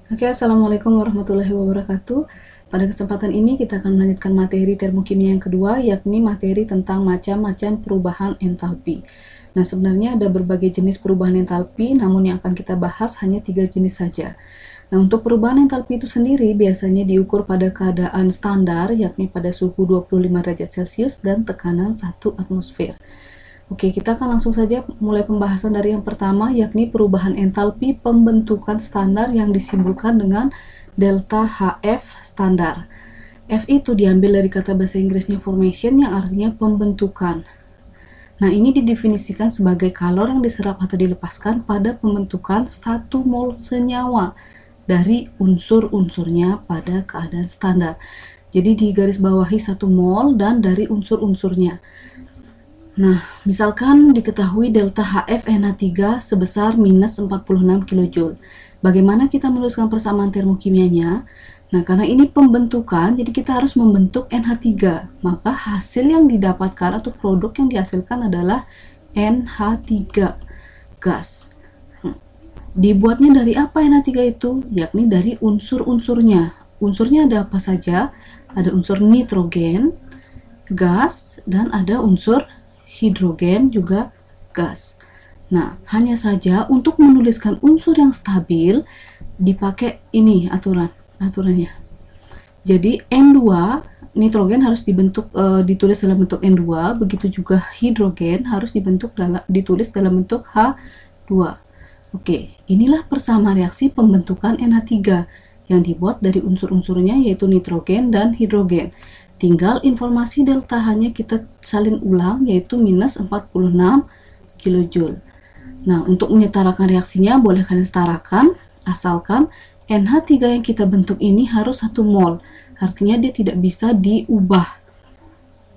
Oke, Assalamualaikum warahmatullahi wabarakatuh. Pada kesempatan ini kita akan melanjutkan materi termokimia yang kedua, yakni materi tentang macam-macam perubahan entalpi. Nah, sebenarnya ada berbagai jenis perubahan entalpi, namun yang akan kita bahas hanya 3 jenis saja. Nah, untuk perubahan entalpi itu sendiri biasanya diukur pada keadaan standar, yakni pada suhu 25 derajat Celcius dan tekanan 1 atmosfer. Oke, kita akan langsung saja mulai pembahasan dari yang pertama, yakni perubahan entalpi pembentukan standar yang disimbolkan dengan delta HF standar. F itu diambil dari kata bahasa Inggrisnya formation yang artinya pembentukan. Nah, ini didefinisikan sebagai kalor yang diserap atau dilepaskan pada pembentukan 1 mol senyawa dari unsur-unsurnya pada keadaan standar. Jadi di garis bawahi 1 mol dan dari unsur-unsurnya. Nah, misalkan diketahui delta HFNH3 sebesar minus 46 kJ. Bagaimana kita menuliskan persamaan termokimianya? Nah, karena ini pembentukan, jadi kita harus membentuk NH3. Maka hasil yang didapatkan atau produk yang dihasilkan adalah NH3, gas. Dibuatnya dari apa NH3 itu? Yakni dari unsur-unsurnya. Unsurnya ada apa saja? Ada unsur nitrogen, gas, dan ada unsur hidrogen juga gas. Nah, hanya saja untuk menuliskan unsur yang stabil dipakai ini aturannya. Jadi N2 nitrogen harus ditulis dalam bentuk N2, begitu juga hidrogen harus ditulis dalam bentuk H2. Oke, inilah persamaan reaksi pembentukan NH3 yang dibuat dari unsur-unsurnya yaitu nitrogen dan hidrogen. Tinggal informasi delta hanya kita salin ulang yaitu minus 46 kJ. Nah, untuk menyetarakan reaksinya boleh kalian setarakan asalkan NH3 yang kita bentuk ini harus 1 mol. Artinya dia tidak bisa diubah.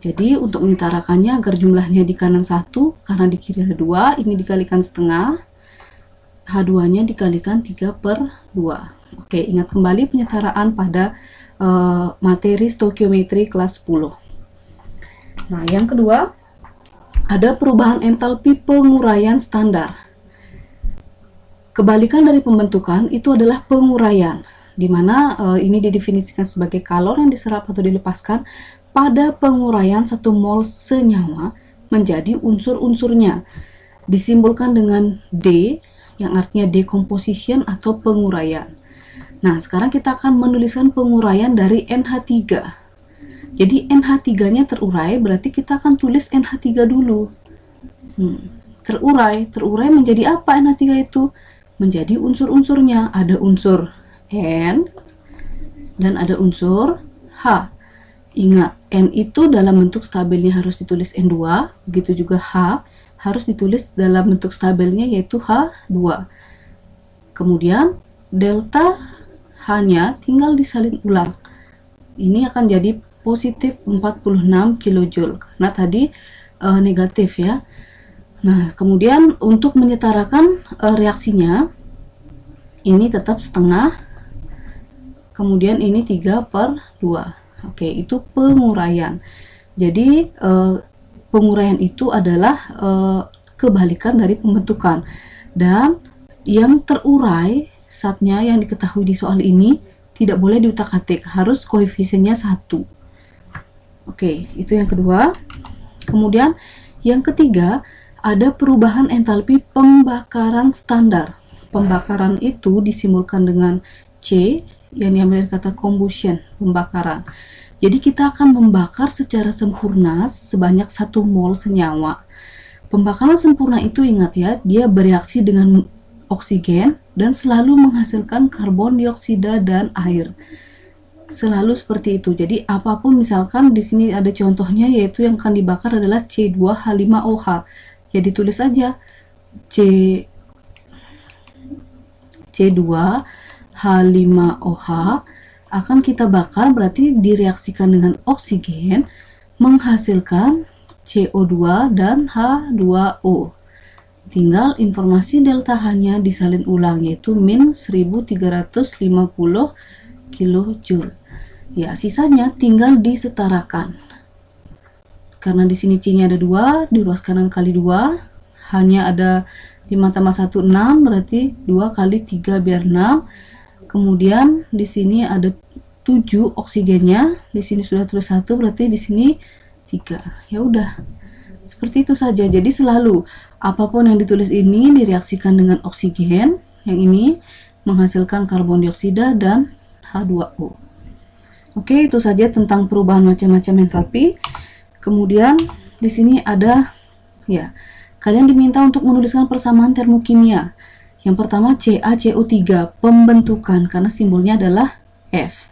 Jadi untuk menyetarakannya agar jumlahnya di kanan 1, karena di kiri ada 2, ini dikalikan setengah. H2-nya dikalikan 3/2. Oke, ingat kembali penyetaraan pada materi stoikiometri kelas 10. Nah, yang kedua, ada perubahan entalpi penguraian standar. Kebalikan dari pembentukan itu adalah penguraian, di mana ini didefinisikan sebagai kalor yang diserap atau dilepaskan pada penguraian 1 mol senyawa menjadi unsur-unsurnya. Disimbolkan dengan D, yang artinya decomposition atau penguraian. Nah, sekarang kita akan menuliskan penguraian dari NH3. Jadi NH3-nya terurai, berarti kita akan tulis NH3 dulu. Terurai menjadi apa NH3 itu? Menjadi unsur-unsurnya. Ada unsur N dan ada unsur H. Ingat, N itu dalam bentuk stabilnya harus ditulis N2, begitu juga H harus ditulis dalam bentuk stabilnya yaitu H2. Kemudian delta hanya tinggal disalin ulang. Ini akan jadi positif 46 kJ karena tadi negatif ya. Nah, kemudian untuk menyetarakan reaksinya ini tetap setengah, kemudian ini 3/2. Oke, itu penguraian. Jadi penguraian itu adalah kebalikan dari pembentukan, dan yang terurai zatnya yang diketahui di soal ini tidak boleh diutak-atik, harus koefisiennya 1. Oke, itu yang kedua. Kemudian yang ketiga, ada perubahan entalpi pembakaran standar. Pembakaran itu disimbolkan dengan C yang diambil dari kata combustion, pembakaran. Jadi kita akan membakar secara sempurna sebanyak 1 mol senyawa. Pembakaran sempurna itu ingat ya, dia bereaksi dengan oksigen dan selalu menghasilkan karbon dioksida dan air. Selalu seperti itu. Jadi apapun, misalkan di sini ada contohnya yaitu yang akan dibakar adalah C2H5OH. Ya ditulis aja C2H5OH akan kita bakar, berarti direaksikan dengan oksigen menghasilkan CO2 dan H2O. Tinggal informasi delta hanya disalin ulang yaitu min 1350 kJ. Ya, sisanya tinggal disetarakan. Karena di sini C-nya ada 2, di ruas kanan kali 2, hanya ada 5 tambah 1, 6, berarti 2 kali 3 biar 6. Kemudian di sini ada 7 oksigennya, di sini sudah tulis 1, berarti di sini 3. Ya udah. Seperti itu saja. Jadi selalu apapun yang ditulis ini direaksikan dengan oksigen, yang ini menghasilkan karbon dioksida dan H2O. Oke, itu saja tentang perubahan macam-macam entalpi. Kemudian di sini ada, ya, kalian diminta untuk menuliskan persamaan termokimia. Yang pertama CaCO3, pembentukan, karena simbolnya adalah F.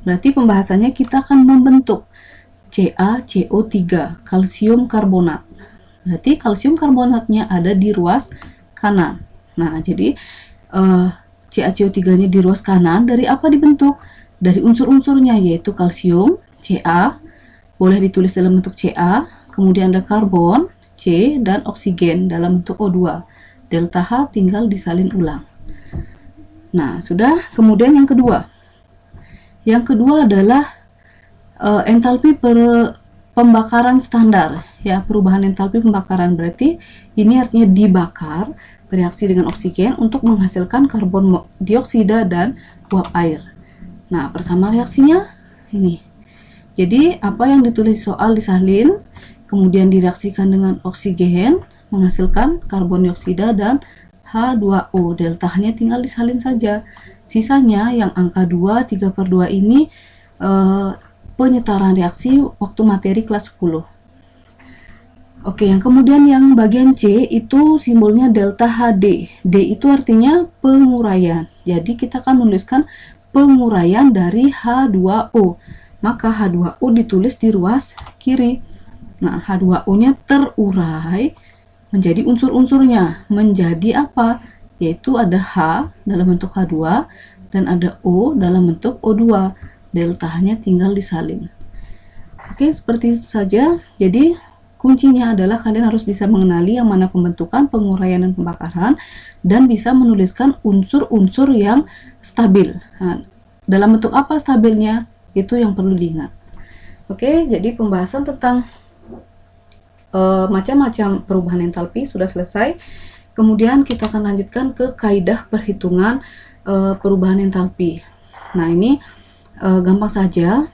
Berarti pembahasannya kita akan membentuk CaCO3, kalsium karbonat. Berarti kalsium karbonatnya ada di ruas kanan. Nah, jadi CaCO3-nya di ruas kanan dari apa dibentuk? Dari unsur-unsurnya, yaitu kalsium, Ca, boleh ditulis dalam bentuk Ca, kemudian ada karbon, C, dan oksigen dalam bentuk O2. Delta H tinggal disalin ulang. Nah, sudah. Kemudian yang kedua. Yang kedua adalah entalpi pembakaran standar. Ya, perubahan entalpi pembakaran berarti ini artinya dibakar bereaksi dengan oksigen untuk menghasilkan karbon dioksida dan uap air. Nah, persamaan reaksinya ini. Jadi, apa yang ditulis soal disalin, kemudian direaksikan dengan oksigen, menghasilkan karbon dioksida dan H2O. Deltanya tinggal disalin saja. Sisanya yang angka 2, 3/2 ini penyetaran reaksi waktu materi kelas 10. Oke, yang kemudian yang bagian C itu simbolnya delta HD. D itu artinya penguraian. Jadi kita akan menuliskan penguraian dari H2O. Maka H2O ditulis di ruas kiri. Nah, H2O-nya terurai menjadi unsur-unsurnya. Menjadi apa? Yaitu ada H dalam bentuk H2 dan ada O dalam bentuk O2. Deltanya tinggal disalin. Oke, seperti itu saja. Jadi, kuncinya adalah kalian harus bisa mengenali yang mana pembentukan, penguraian, dan pembakaran, dan bisa menuliskan unsur-unsur yang stabil. Nah, dalam bentuk apa stabilnya? Itu yang perlu diingat. Oke, jadi pembahasan tentang macam-macam perubahan entalpi sudah selesai. Kemudian kita akan lanjutkan ke kaidah perhitungan perubahan entalpi. Nah, ini gampang saja.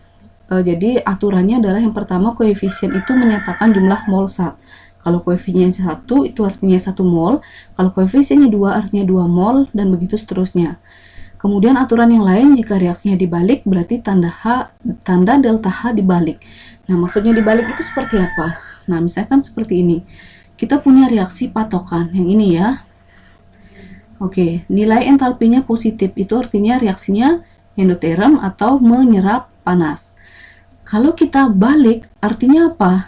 Jadi aturannya adalah yang pertama, koefisien itu menyatakan jumlah mol zat. Kalau koefisiennya 1 itu artinya 1 mol, kalau koefisiennya 2 artinya 2 mol, dan begitu seterusnya. Kemudian aturan yang lain, jika reaksinya dibalik berarti tanda delta H dibalik. Nah, maksudnya dibalik itu seperti apa? Nah, misalkan seperti ini. Kita punya reaksi patokan, yang ini ya. Oke, nilai entalpinya positif, itu artinya reaksinya endoterm atau menyerap panas. Kalau kita balik, artinya apa?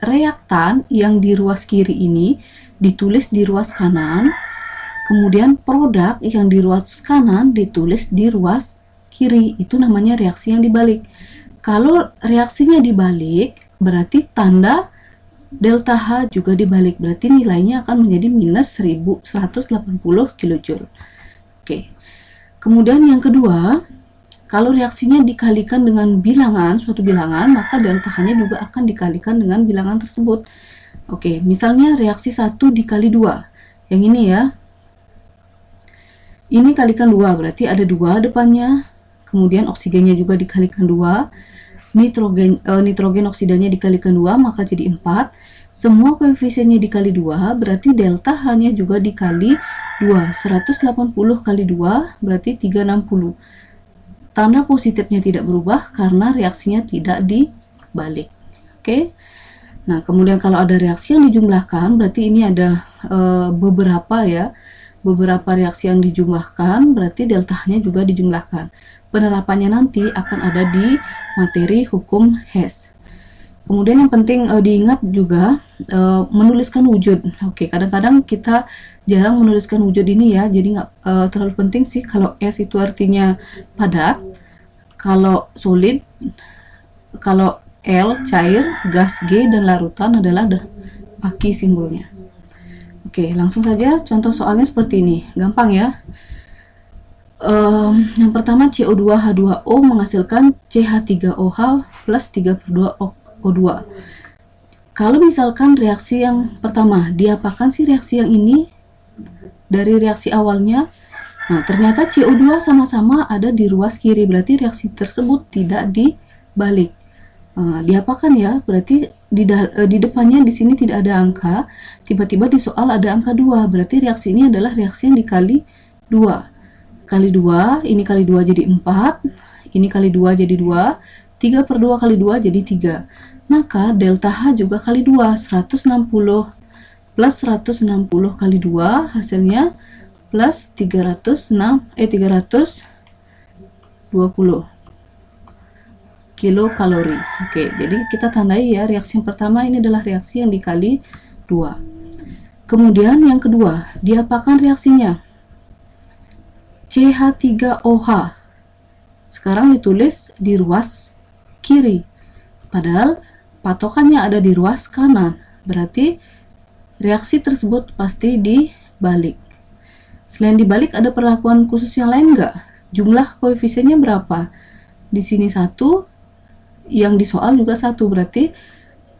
Reaktan yang di ruas kiri ini ditulis di ruas kanan, kemudian produk yang di ruas kanan ditulis di ruas kiri. Itu namanya reaksi yang dibalik. Kalau reaksinya dibalik, berarti tanda delta H juga dibalik. Berarti nilainya akan menjadi minus 1180 kJ. Oke. Kemudian yang kedua, kalau reaksinya dikalikan dengan bilangan, suatu bilangan, maka delta H-nya juga akan dikalikan dengan bilangan tersebut. Oke, misalnya reaksi 1 dikali 2. Yang ini ya. Ini kalikan 2, berarti ada 2 depannya. Kemudian oksigennya juga dikalikan 2. Nitrogen oksidanya dikalikan 2, maka jadi 4. Semua koefisiennya dikali 2, berarti delta H-nya juga dikali 2. 180 kali 2, berarti 360. Tanda positifnya tidak berubah karena reaksinya tidak dibalik. Oke. Nah, kemudian kalau ada reaksi yang dijumlahkan, berarti ini ada beberapa ya. Beberapa reaksi yang dijumlahkan, berarti delta-nya juga dijumlahkan. Penerapannya nanti akan ada di materi hukum Hess. Kemudian yang penting diingat juga menuliskan wujud. Oke, kadang-kadang kita jarang menuliskan wujud ini ya, jadi nggak terlalu penting sih. Kalau S itu artinya padat, kalau solid, kalau L cair, gas G dan larutan adalah paki simbolnya. Oke, langsung saja contoh soalnya seperti ini, gampang ya. Yang pertama CO2H2O menghasilkan CH3OH plus 3/2O2. Kalau misalkan reaksi yang pertama, diapakan sih reaksi yang ini dari reaksi awalnya? Nah, ternyata CO2 sama-sama ada di ruas kiri, berarti reaksi tersebut tidak dibalik. Diapakan ya? Berarti di depannya di sini tidak ada angka, tiba-tiba di soal ada angka 2, berarti reaksi ini adalah reaksi yang dikali 2. Kali 2, ini kali 2 jadi 4, ini kali 2 jadi 2, 3 per 2 kali 2 jadi 3. Maka delta H juga kali 2, 160 plus 160 kali 2 hasilnya plus 320 kilokalori. Oke, jadi kita tandai ya, reaksi yang pertama ini adalah reaksi yang dikali 2. Kemudian yang kedua, diapakan reaksinya? CH3OH. Sekarang ditulis di ruas kiri. Padahal patokannya ada di ruas kanan. Berarti reaksi tersebut pasti dibalik. Selain dibalik ada perlakuan khusus yang lain nggak? Jumlah koefisiennya berapa? Di sini 1, yang di soal juga 1, berarti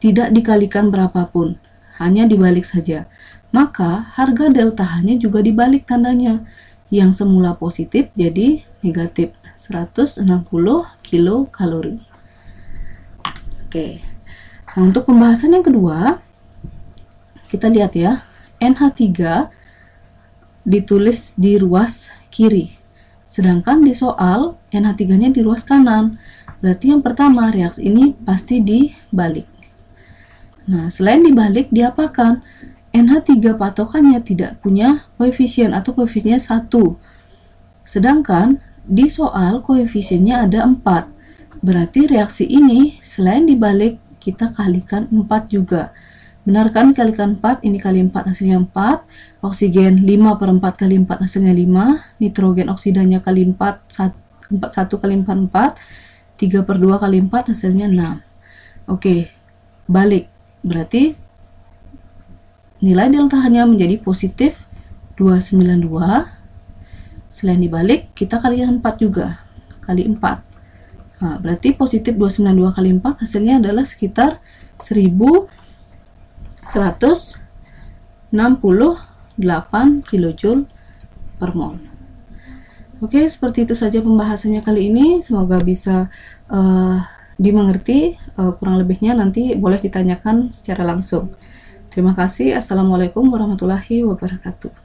tidak dikalikan berapapun, hanya dibalik saja. Maka harga delta H-nya juga dibalik tandanya. Yang semula positif jadi negatif, 160 kilokalori. Oke. Nah, untuk pembahasan yang kedua, kita lihat ya, NH3 ditulis di ruas kiri, sedangkan di soal NH3-nya di ruas kanan. Berarti yang pertama, reaksi ini pasti dibalik. Nah, selain dibalik, diapakan? NH3 patokannya tidak punya koefisien atau koefisiennya 1. Sedangkan di soal koefisiennya ada 4. Berarti reaksi ini selain dibalik, kita kalikan 4 juga. Benar kan? Kalikan 4, ini kali 4 hasilnya 4. Oksigen 5 per 4 kali 4 hasilnya 5. Nitrogen oksidanya kali 4, 1 kali 4, 4. 3 per 2 kali 4 hasilnya 6. Oke, balik. Berarti nilai delta H-nya menjadi positif 292. Selain dibalik, kita kalikan 4 juga. Kali 4. Nah, berarti positif 292 kali 4 hasilnya adalah sekitar 1168 kJ per mol. Oke, seperti itu saja pembahasannya kali ini. Semoga bisa dimengerti. Kurang lebihnya nanti boleh ditanyakan secara langsung. Terima kasih. Assalamualaikum warahmatullahi wabarakatuh.